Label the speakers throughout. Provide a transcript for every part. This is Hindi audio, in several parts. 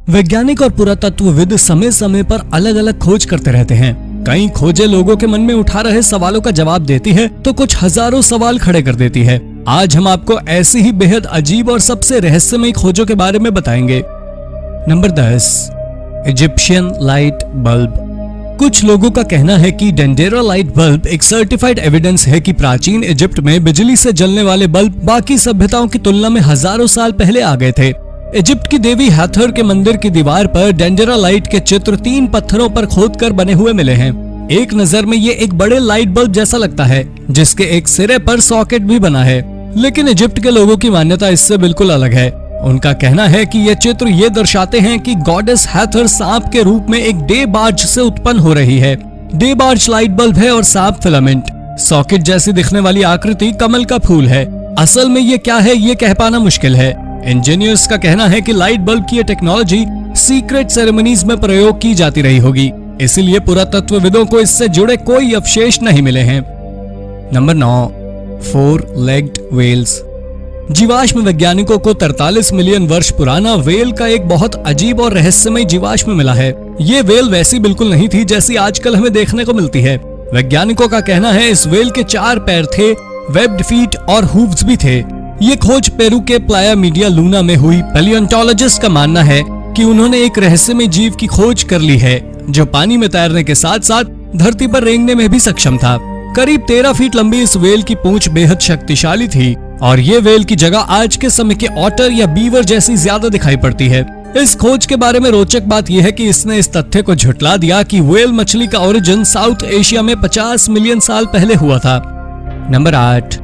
Speaker 1: वैज्ञानिक और पुरातत्वविद समय समय पर अलग अलग खोज करते रहते हैं। कई खोजें लोगों के मन में उठा रहे सवालों का जवाब देती है तो कुछ हजारों सवाल खड़े कर देती है। आज हम आपको ऐसी ही बेहद अजीब और सबसे रहस्यमयी खोजों के बारे में बताएंगे। Number 10, Egyptian light bulb. कुछ लोगों का कहना है कि डेंडेरा लाइट बल्ब एक सर्टिफाइड एविडेंस है कि प्राचीन इजिप्ट में बिजली से जलने वाले बल्ब बाकी सभ्यताओं की तुलना में हजारों साल पहले आ गए थे। इजिप्ट की देवी हाथर के मंदिर की दीवार पर डेंडेरा लाइट के चित्र 3 पत्थरों पर खोदकर बने हुए मिले हैं। एक नजर में ये एक बड़े लाइट बल्ब जैसा लगता है जिसके एक सिरे पर सॉकेट भी बना है, लेकिन इजिप्ट के लोगों की मान्यता इससे बिल्कुल अलग है। उनका कहना है कि ये चित्र ये दर्शाते हैं कि गॉडेस हाथर सांप के रूप में एक डे बार्ज से उत्पन्न हो रही है। डे बार्ज लाइट बल्ब है और सांप फिलामेंट। सॉकेट जैसी दिखने वाली आकृति कमल का फूल है। असल में ये क्या है ये कह पाना मुश्किल है। इंजीनियर्स का कहना है कि लाइट बल्ब की ये टेक्नोलॉजी सीक्रेट सेरेमनीज में प्रयोग की जाती रही होगी, इसीलिए पुरातत्वविदों को इससे जुड़े कोई अवशेष नहीं मिले हैं। Number 9, 4-legged whales। जीवाश्म वैज्ञानिकों को 43 मिलियन वर्ष पुराना वेल का एक बहुत अजीब और रहस्यमय जीवाश्म मिला है। ये वेल वैसी बिल्कुल नहीं थी जैसी आजकल हमें देखने को मिलती है। वैज्ञानिकों का कहना है इस वेल के 4 पैर थे, वेब्ड फीट और हूव्स भी थे। ये खोज पेरू के प्लाया मीडिया लूना में हुई। पैलियोंटोलॉजिस्ट का मानना है कि उन्होंने एक रहस्यमय जीव की खोज कर ली है जो पानी में तैरने के साथ साथ धरती पर रेंगने में भी सक्षम था। करीब 13 फीट लंबी इस वेल की पूंछ बेहद शक्तिशाली थी और ये वेल की जगह आज के समय के ऑटर या बीवर जैसी ज्यादा दिखाई पड़ती है। इस खोज के बारे में रोचक बात यह है कि इसने इस तथ्य को झुठला दिया कि वेल मछली का ओरिजिन साउथ एशिया में 50 मिलियन साल पहले हुआ था। नंबर 8,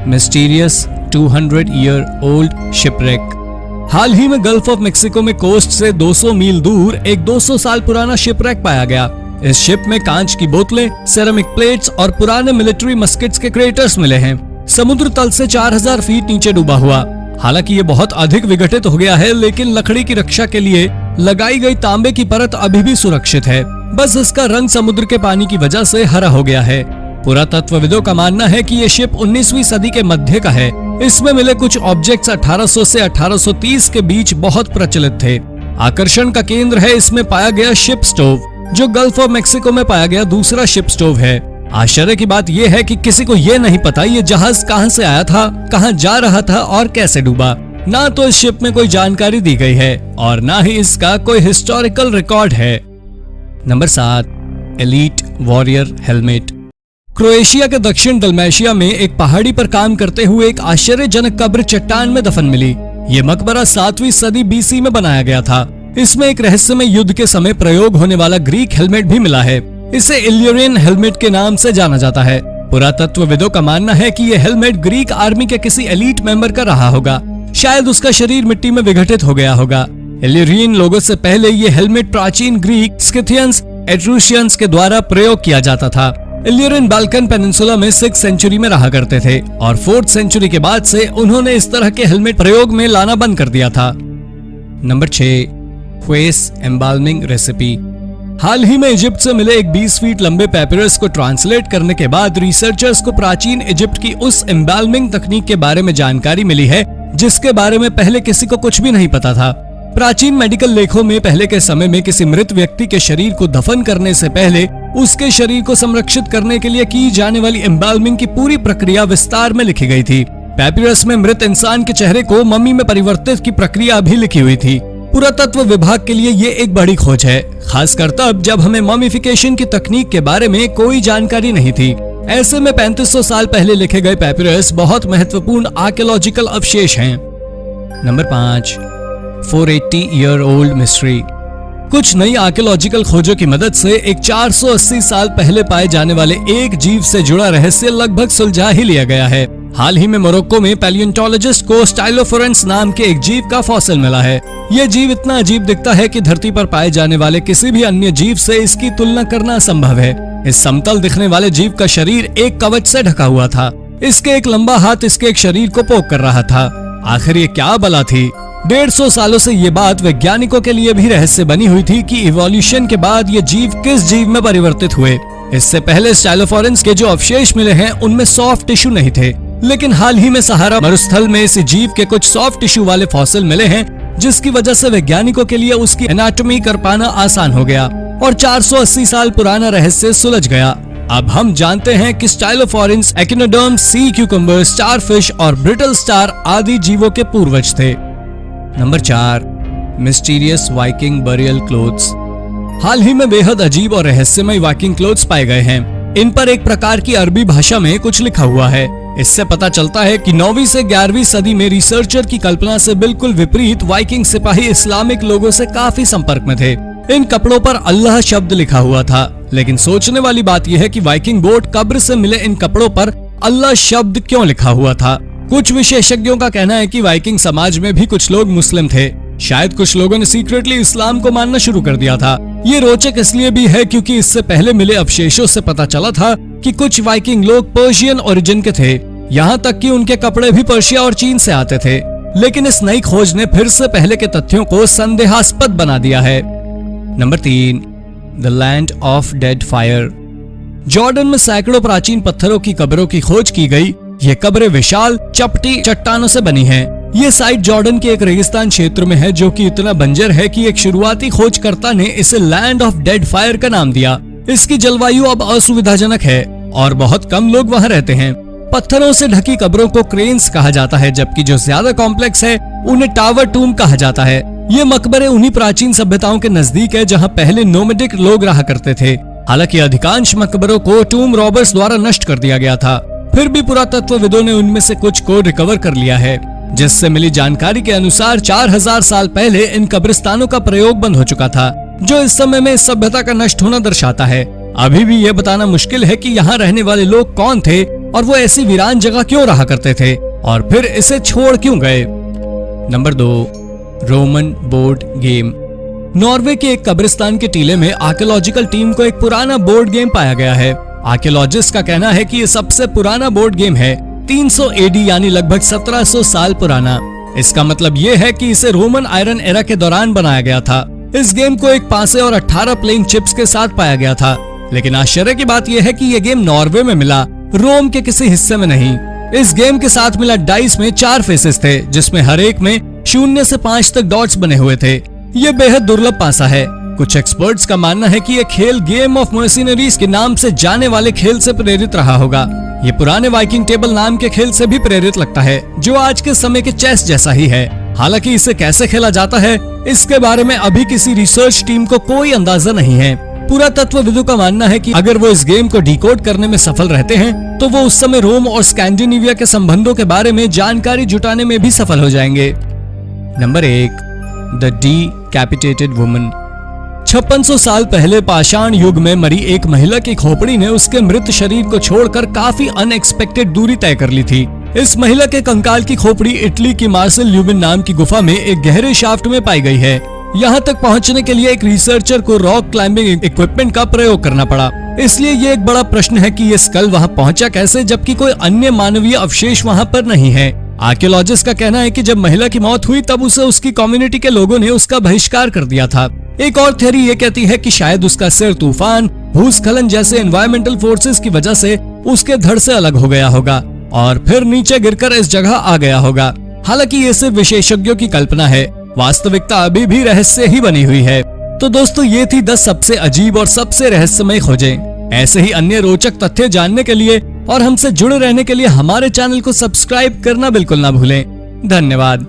Speaker 1: मिस्टीरियस 200-year-old शिपरेक। हाल ही में गल्फ ऑफ मेक्सिको में कोस्ट से 200 मील दूर एक 200 साल पुराना शिपरेक पाया गया। इस शिप में कांच की बोतलें, सेरेमिक प्लेट्स और पुराने मिलिट्री मस्केट्स के क्रेटर्स मिले हैं। समुद्र तल से 4000 फीट नीचे डूबा हुआ। हालांकि ये बहुत अधिक विघटित हो गया है, लेकिन लकड़ी की रक्षा के लिए लगाई गई तांबे की परत अभी भी सुरक्षित है। बस इसका रंग समुद्र के पानी की वजह से हरा हो गया है। पुरातत्वविदों का मानना है कि ये शिप 19वीं सदी के मध्य का है। इसमें मिले कुछ ऑब्जेक्ट्स 1800 से 1830 के बीच बहुत प्रचलित थे। आकर्षण का केंद्र है इसमें पाया गया शिप स्टोव, जो गल्फ ऑफ मेक्सिको में पाया गया दूसरा शिप स्टोव है। आश्चर्य की बात यह है कि किसी को ये नहीं पता ये जहाज कहां से आया था, कहां जा रहा था और कैसे डूबा। ना तो इस शिप में कोई जानकारी दी गई है और ना ही इसका कोई हिस्टोरिकल रिकॉर्ड है। Number 7, elite warrior helmet. Croatia के दक्षिण डल्मेशिया में एक पहाड़ी पर काम करते हुए एक आश्चर्यजनक कब्र चट्टान में दफन मिली। ये मकबरा 7वीं सदी बीसी में बनाया गया था। इसमें एक रहस्यमय युद्ध के समय प्रयोग होने वाला ग्रीक हेलमेट भी मिला है। इसे इल्यूरियन हेलमेट के नाम से जाना जाता है। पुरातत्वविदों का मानना है कि यह हेलमेट ग्रीक आर्मी के किसी एलीट मेंबर का रहा होगा। शायद उसका शरीर मिट्टी में विघटित हो गया होगा। इल्यूरियन लोगों से पहले ये हेलमेट प्राचीन ग्रीक, स्किथियंस, एट्रूशियंस के द्वारा प्रयोग किया जाता था। इल्यूरियन बाल्कन पेनिनसुला में 6th सेंचुरी में रहा करते थे और 4th सेंचुरी के बाद से उन्होंने इस तरह के हेलमेट प्रयोग में लाना बंद कर दिया था। नंबर 6, फेस एम्बाल्मिंग रेसिपी। हाल ही में इजिप्ट से मिले एक 20 फीट लंबे पेपिरस को ट्रांसलेट करने के बाद रिसर्चर्स को प्राचीन इजिप्ट की उस एम्बाल्मिंग तकनीक के बारे में जानकारी मिली है जिसके बारे में पहले किसी को कुछ भी नहीं पता था। प्राचीन मेडिकल लेखों में पहले के समय में किसी मृत व्यक्ति के शरीर को दफन करने से पहले उसके शरीर को संरक्षित करने के लिए की जाने वाली एम्बाल्मिंग की पूरी प्रक्रिया विस्तार में लिखी गई थी। पेपिरस में मृत इंसान के चेहरे को मम्मी में परिवर्तित की प्रक्रिया भी लिखी हुई थी। पुरातत्व विभाग के लिए ये एक बड़ी खोज है, खासकर तब जब हमें ममिफिकेशन की तकनीक के बारे में कोई जानकारी नहीं थी। ऐसे में 3500 साल पहले लिखे गए पेपिरस बहुत महत्वपूर्ण आर्कियोलॉजिकल अवशेष हैं। Number 5, 480-year-old mystery. कुछ नई आर्कियोलॉजिकल खोजों की मदद से एक 480 साल पहले पाए जाने वाले एक जीव से जुड़ा रहस्य लगभग सुलझा ही लिया गया है। हाल ही में मोरक्को में पैलियोंटोलॉजिस्ट को स्टाइलोफोरेंस नाम के एक जीव का फॉसिल मिला है। यह जीव इतना अजीब दिखता है कि धरती पर पाए जाने वाले किसी भी अन्य जीव से इसकी तुलना करना असंभव है। इस समतल दिखने वाले जीव का शरीर एक कवच से ढका हुआ था। इसके एक लंबा हाथ इसके एक शरीर को पोक कर रहा था। आखिर ये क्या बला थी? 150 सालों से ये बात वैज्ञानिकों के लिए भी रहस्य बनी हुई थी कि इवोल्यूशन के बाद ये जीव किस जीव में परिवर्तित हुए। इससे पहले स्टाइलोफोरेंस के जो अवशेष मिले हैं उनमें सॉफ्ट टिश्यू नहीं थे, लेकिन हाल ही में सहारा मरुस्थल में इस जीव के कुछ सॉफ्ट टिश्यू वाले फॉसिल मिले हैं जिसकी वजह से वैज्ञानिकों के लिए उसकी एनाटॉमी कर पाना आसान हो गया और 480 साल पुराना रहस्य सुलझ गया। अब हम जानते हैं कि stylophorans, echinoderms, sea cucumber, starfish और ब्रिटल स्टार आदि जीवों के पूर्वज थे। नंबर 4, मिस्टीरियस वाइकिंग बरियल क्लोथ्स। हाल ही में बेहद अजीब और रहस्यमय वाइकिंग क्लोथ्स पाए गए हैं। इन पर एक प्रकार की अरबी भाषा में कुछ लिखा हुआ है। इससे पता चलता है कि 9वीं से 11वीं सदी में रिसर्चर की कल्पना से बिल्कुल विपरीत वाइकिंग सिपाही इस्लामिक लोगों से काफी संपर्क में थे। इन कपड़ों पर अल्लाह शब्द लिखा हुआ था, लेकिन सोचने वाली बात यह है कि वाइकिंग बोट कब्र से मिले इन कपड़ों पर अल्लाह शब्द क्यों लिखा हुआ था। कुछ विशेषज्ञों का कहना है कि वाइकिंग समाज में भी कुछ लोग मुस्लिम थे। शायद कुछ लोगों ने सीक्रेटली इस्लाम को मानना शुरू कर दिया था। ये रोचक इसलिए भी है क्योंकि इससे पहले मिले अवशेषों से पता चला था कि कुछ वाइकिंग लोग पर्शियन ओरिजिन के थे, यहाँ तक कि उनके कपड़े भी पर्शिया और चीन से आते थे। लेकिन इस नई खोज ने फिर से पहले के तथ्यों को संदेहास्पद बना दिया है। Number 3, the land of dead fire. Jordan में सैकड़ों प्राचीन पत्थरों की कब्रों की खोज की गई। ये कब्रें विशाल चपटी चट्टानों से बनी हैं। ये साइट जॉर्डन के एक रेगिस्तान क्षेत्र में है जो कि इतना बंजर है कि एक शुरुआती खोजकर्ता ने इसे लैंड ऑफ डेड फायर का नाम दिया। इसकी जलवायु अब असुविधाजनक है और बहुत कम लोग वहाँ रहते हैं। पत्थरों से ढकी कब्रों को क्रेन्स कहा जाता है, जबकि जो ज्यादा कॉम्प्लेक्स है उन्हें टावर टूम कहा जाता है। ये मकबरे उन्हीं प्राचीन सभ्यताओं के नजदीक है जहाँ पहले नोमैडिक लोग रहा करते थे। हालांकि अधिकांश मकबरों को टूम रॉबर्स द्वारा नष्ट कर दिया गया था। फिर भी पुरातत्वविदों ने उनमें से कुछ को रिकवर कर लिया है, जिससे मिली जानकारी के अनुसार 4000 साल पहले इन कब्रिस्तानों का प्रयोग बंद हो चुका था, जो इस समय में इस सभ्यता का नष्ट होना दर्शाता है। अभी भी ये बताना मुश्किल है कि यहाँ रहने वाले लोग कौन थे और वो ऐसी वीरान जगह क्यों रहा करते थे और फिर इसे छोड़ क्यों गए। Number 2, Roman board game. Norway के एक कब्रिस्तान के टीले में आर्कियोलॉजिकल टीम को एक पुराना बोर्ड गेम पाया गया है। आर्कियोलॉजिस्ट का कहना है कि ये सबसे पुराना बोर्ड गेम है, 300 एडी यानी लगभग 1700 साल पुराना। इसका मतलब ये है कि इसे रोमन आयरन एरा के दौरान बनाया गया था। इस गेम को एक पासे और 18 प्लेइंग चिप्स के साथ पाया गया था। लेकिन आश्चर्य की बात यह है कि ये गेम नॉर्वे में मिला, रोम के किसी हिस्से में नहीं। इस गेम के साथ मिला डाइस में 4 फेसेस थे, जिसमें हर एक में 0 से 5 तक डॉट्स बने हुए थे। ये बेहद दुर्लभ पासा है। कुछ एक्सपर्ट्स का मानना है कि ये खेल गेम ऑफ मर्सिनरीज के नाम से जाने वाले खेल से प्रेरित रहा होगा। ये पुराने वाइकिंग टेबल नाम के खेल से भी प्रेरित लगता है, जो आज के समय के चेस जैसा ही है। हालांकि इसे कैसे खेला जाता है, इसके बारे में अभी किसी रिसर्च टीम को कोई अंदाजा नहीं है। पुरातत्वविदों का मानना है कि अगर वो इस गेम को डिकोड करने में सफल रहते हैं, तो वो उस समय रोम और स्कैंडिनेविया के संबंधों के बारे में जानकारी जुटाने में भी सफल हो जाएंगे। Number 1, the decapitated woman. 5600 साल पहले पाषाण युग में मरी एक महिला की खोपड़ी ने उसके मृत शरीर को छोड़कर काफी अनएक्सपेक्टेड दूरी तय कर ली थी। इस महिला के कंकाल की खोपड़ी इटली की मार्सेल ल्यूबिन नाम की गुफा में एक गहरे शाफ्ट में पाई गई है। यहाँ तक पहुँचने के लिए एक रिसर्चर को रॉक क्लाइंबिंग इक्विपमेंट का प्रयोग करना पड़ा। इसलिए ये एक बड़ा प्रश्न है कि ये स्कल वहाँ पहुँचा कैसे, जबकि कोई अन्य मानवीय अवशेष वहाँ पर नहीं है। आर्कियोलॉजिस्ट का कहना है कि जब महिला की मौत हुई तब उसे उसकी कम्युनिटी के लोगों ने उसका बहिष्कार कर दिया था। एक और थ्योरी ये कहती है कि शायद उसका सिर तूफान, भूस्खलन जैसे एनवायरमेंटल फोर्सेस की वजह से उसके धड़ से अलग हो गया होगा और फिर नीचे गिरकर इस जगह आ गया होगा। हालांकि ये सिर्फ विशेषज्ञों की कल्पना है, वास्तविकता अभी भी रहस्य ही बनी हुई है। तो दोस्तों, ये थी 10 सबसे अजीब और सबसे रहस्यमय खोजें। ऐसे ही अन्य रोचक तथ्य जानने के लिए और हमसे जुड़े रहने के लिए हमारे चैनल को सब्सक्राइब करना बिल्कुल ना भूलें। धन्यवाद।